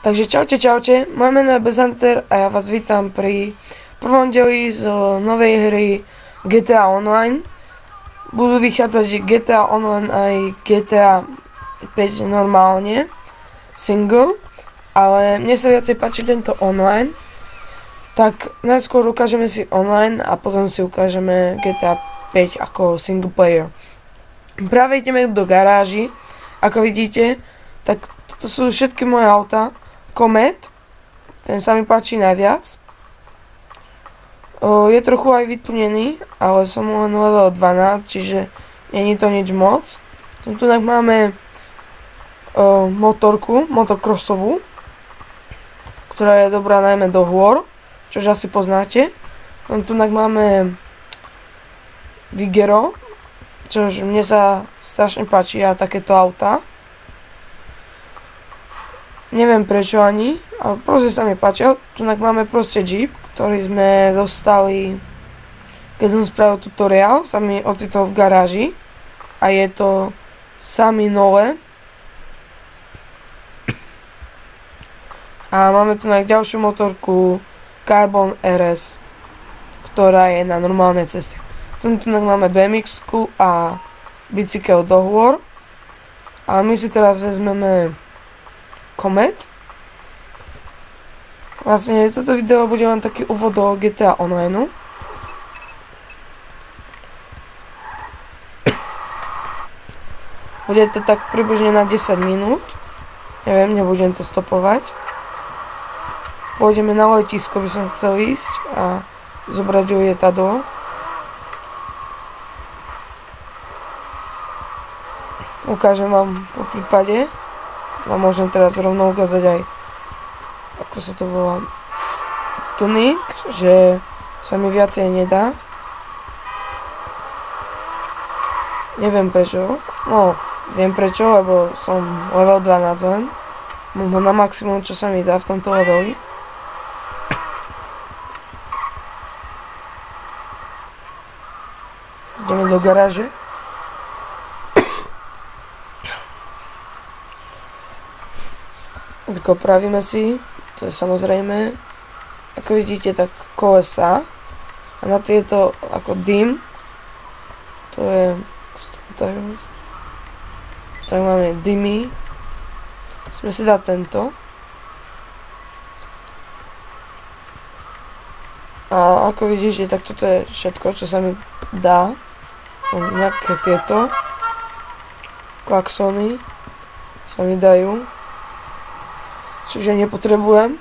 Takže čaute, čaute, moje meno je Bezhunter a ja vás vítam pri prvom dieli z novej hry GTA Online. Budú vychádzať GTA Online aj GTA 5 normálne, single, ale mne sa viacej páči tento online. Tak najskôr ukážeme si online a potom si ukážeme GTA 5 ako single player. Práve ideme do garáži, ako vidíte, tak toto sú všetky moje auta. Comet, ten sa mi páči najviac. Je trochu aj vytunený, ale som len level 12, čiže není to nič moc. Tu máme motorku, motocrossovú, ktorá je dobrá najmä do hôr, čož asi poznáte. Tu máme Vigero, čož mne sa strašne páči a takéto auta. Neviem prečo ani, ale proste sa mi páčil. Tu máme proste Jeep, ktorý sme dostali, keď som spravil tutoriál, sa mi ocitol v garáži a je to sami nové. A máme tu ďalšiu motorku Carbon RS, ktorá je na normálnej ceste. Tu máme BMX-ku a bicykel do hôr. A my si teraz vezmeme Comet. Vlastne toto video bude len taký úvod do GTA Online. Bude to tak približne na 10 minút. Neviem, nebudem to stopovať. Pôjdeme na letisko, by som chcel ísť a zobrať lietadlo. Ukážem vám po prípade. A môžem teraz rovno ukázať aj, ako sa to volá, tuning, že sa mi viacej nedá. Neviem prečo, no, viem prečo, lebo som level 12 len. Mám ho na maximum, čo sa mi dá v tomto leveli. Ideme do garáže. Tak opravíme si, to je samozrejme, ako vidíte, tak kolesa a na to je to ako dym, to je, tak máme dymy, musíme si dať tento a ako vidíte, tak toto je všetko, čo sa mi dá, nejaké tieto klaxony sa mi dajú. Čiže nepotrebujem.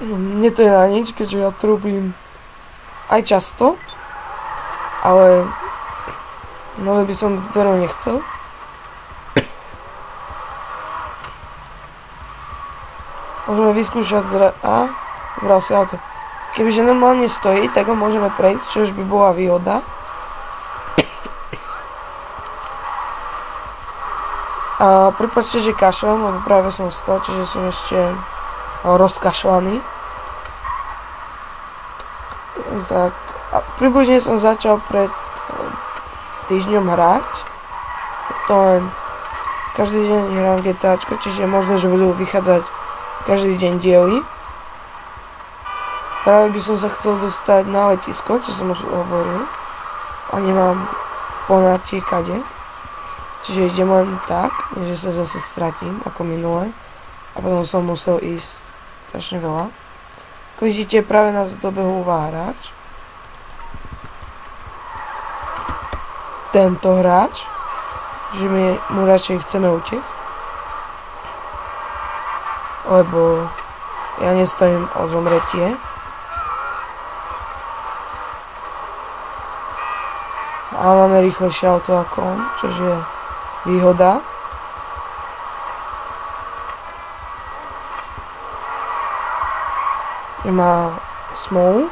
Mne to je na nič, keďže ja to robím aj často. Ale nové by som veru nechcel. Môžeme vyskúšať vral si auto. Kebyže normálne stojí, tak ho môžeme prejsť, čo už by bola výhoda. A prepáčte, že kašľam, lebo práve som vstal, čiže som ešte rozkašľaný. Tak, a približne som začal pred týždňom hrať. To len každý deň hrám GTAčko, čiže možno, že budú vychádzať každý deň diely. Práve by som sa chcel dostať na letisko, čo som už hovoril. A nemám poňatie kade. Čiže idem len tak, že sa zase stratím, ako minule. A potom som musel ísť strašne veľa. Ako vidíte, práve nás dobehúva hráč. Tento hráč. Že my mu radšej chceme utiecť. Lebo ja nestojím o zomretie. A máme rýchlejšie auto ako on, čože je výhoda. Že má smolu.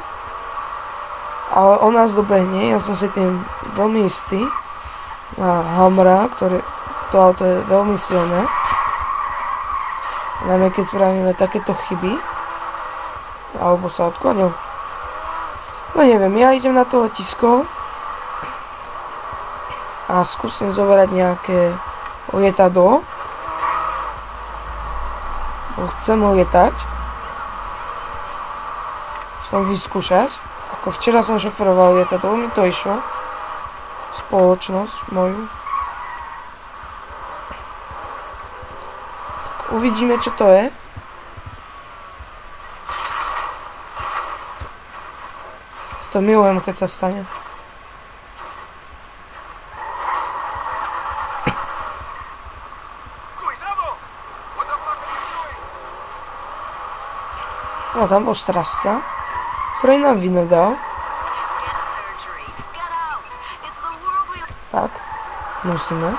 Ale on nás dobehne, ja som si tým veľmi istý. Má Hamra, ktoré to auto je veľmi silné. Najmä keď spravíme takéto chyby. Alebo sa odkladňujem. No neviem, ja idem na to letisko. A skúsim zoberať nejaké lietadlo. Chcem lietať. Chcem vyskúšať. Ako včera som šoferoval lietadlo, mi to išlo. Spoločnosť moju. Tak uvidíme, čo to je. To milujem, keď sa stane. No, tam bol strážca, ktorý nám vynadal. Tak, musíme.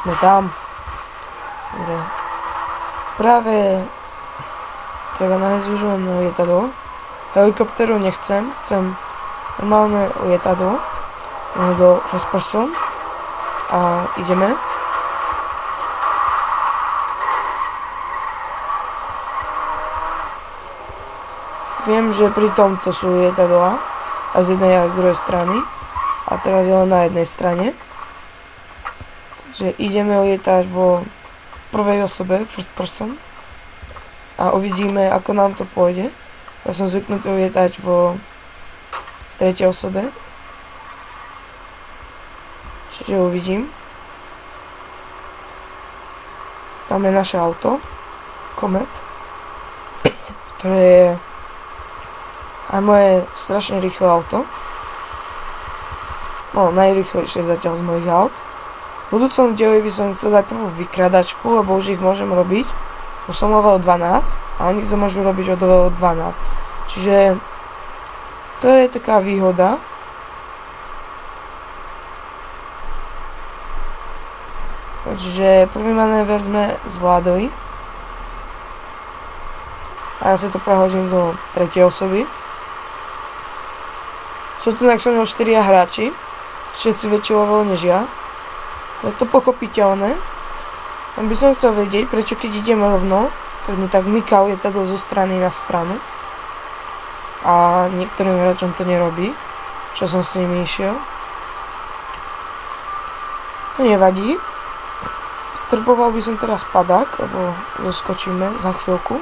Sme tam. Dobre. Práve treba nájsť už len lietadlo. Helikopteru nechcem, chcem normálne lietadlo. Do first person. A ideme. Viem, že pri tomto sú lietadlá. A z jednej a z druhej strany. A teraz je len na jednej strane. Takže ideme lietať vo prvej osobe, first person. A uvidíme, ako nám to pôjde. Ja som zvyknutý lietať v tretej osobe. Čiže uvidím. Tam je naše auto. Comet. Ktoré je aj moje strašne rýchle auto. No, najrýchlejšie zatiaľ z mojich aut. V budúcom dieli by som chcel dať prvú vykradačku, lebo už ich môžem robiť. Som level 12 a oni sa môžu robiť od level 12. Čiže to je taká výhoda. Čiže prvý manéver sme zvládli. A ja si to prehodím do tretej osoby. Sú tu so mnou 4 hráči. Všetci väčší level než ja. Je to pochopiteľné. Len by som chcel vedieť, prečo keď idem rovno, tak mi tak myká lietadlo zo strany na stranu. A niektorým hráčom to nerobí, čo som s nimi išiel. To nevadí. Trboval by som teraz padák, lebo zoskočíme za chvíľku.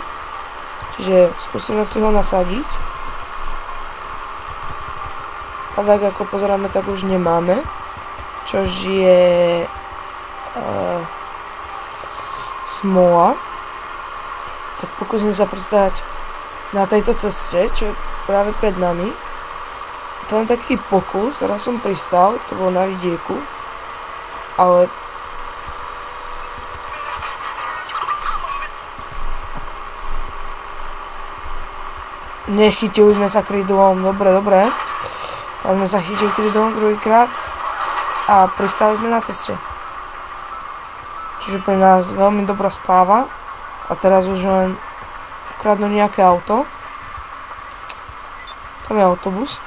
Čiže skúsime si ho nasadiť. Padák, ako pozeráme, tak už nemáme. Čož je smola. Tak pokúsim sa pristať na tejto ceste, čo je práve pred nami. To len taký pokus, raz som pristal, to bolo na vidieku. Ale nechytili sme sa krydlom, dobre. A sme sa chytili krydlom druhýkrát a pristali sme na ceste. Čiže pre nás veľmi dobrá správa. A teraz už len ukradnú nejaké auto. Tam je autobus.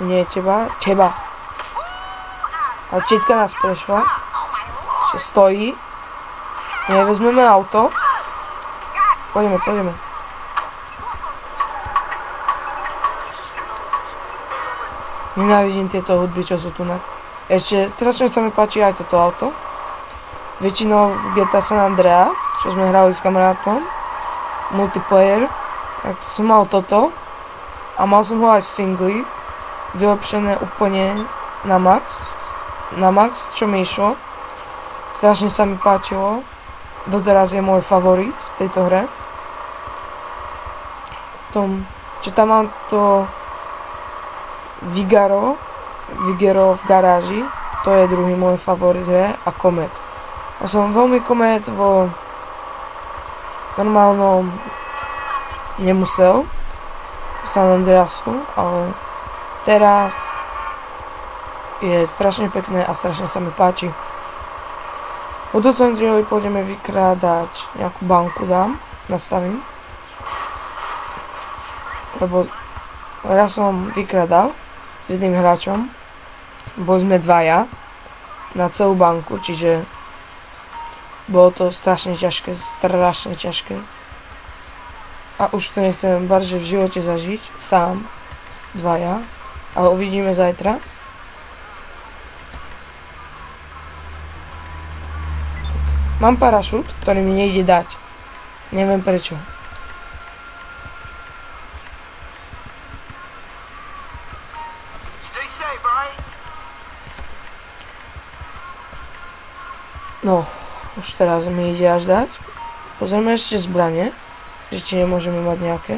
Nie teba. A čitka nás prešla. Čiže stojí. Nie, vezmeme auto. Poďme. Nenávidím tieto hudby, čo sú tu na. Ešte strašne sa mi páči aj toto auto. Väčšinou v GTA San Andreas, čo sme hrali s kamarátom, multiplayer, tak som mal toto. A mal som ho aj v singli, vylepšené úplne na max, čo mi išlo. Strašne sa mi páčilo. Doteraz je môj favorit v tejto hre. Čo tam mám to Vigero v garáži, to je druhý môj favorit hre, a Comet. Ja som veľmi Comet vo normálnom nemusel v San Andreasku, ale teraz je strašne pekné a strašne sa mi páči. V budúcom dieli pôjdeme vykrádať nejakú banku, nastavím. Lebo raz som vykrádal s jedným hráčom. Boli sme dvaja na celú banku, čiže bolo to strašne ťažké. A už to nechcem barže v živote zažiť, sám, dvaja, ale uvidíme zajtra. Mám parašút, ktorý mi nejde dať. Neviem prečo. No, už teraz mi ide až dať. Pozrieme ešte zbranie, že či nemôžeme mať nejaké.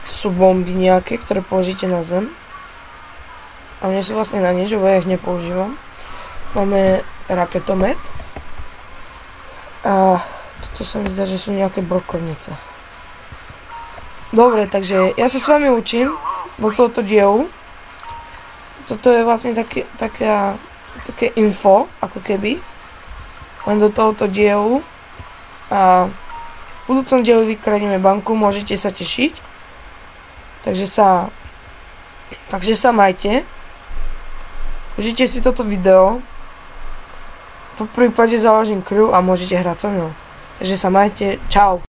To sú bomby nejaké, ktoré položíte na zem. A mne sú vlastne na nič, lebo ja ich nepoužívam. Máme raketomet. A toto sa mi zdá, že sú nejaké brokovnice. Dobre, takže ja sa s vami učím do tohoto dielu. Toto je vlastne také info, ako keby, len do tohoto dielu. A v budúcom dielu vykradneme banku, môžete sa tešiť. Takže sa majte. Užite si toto video. Po prípade založím crew a môžete hrať so mnou. Takže sa majte, čau.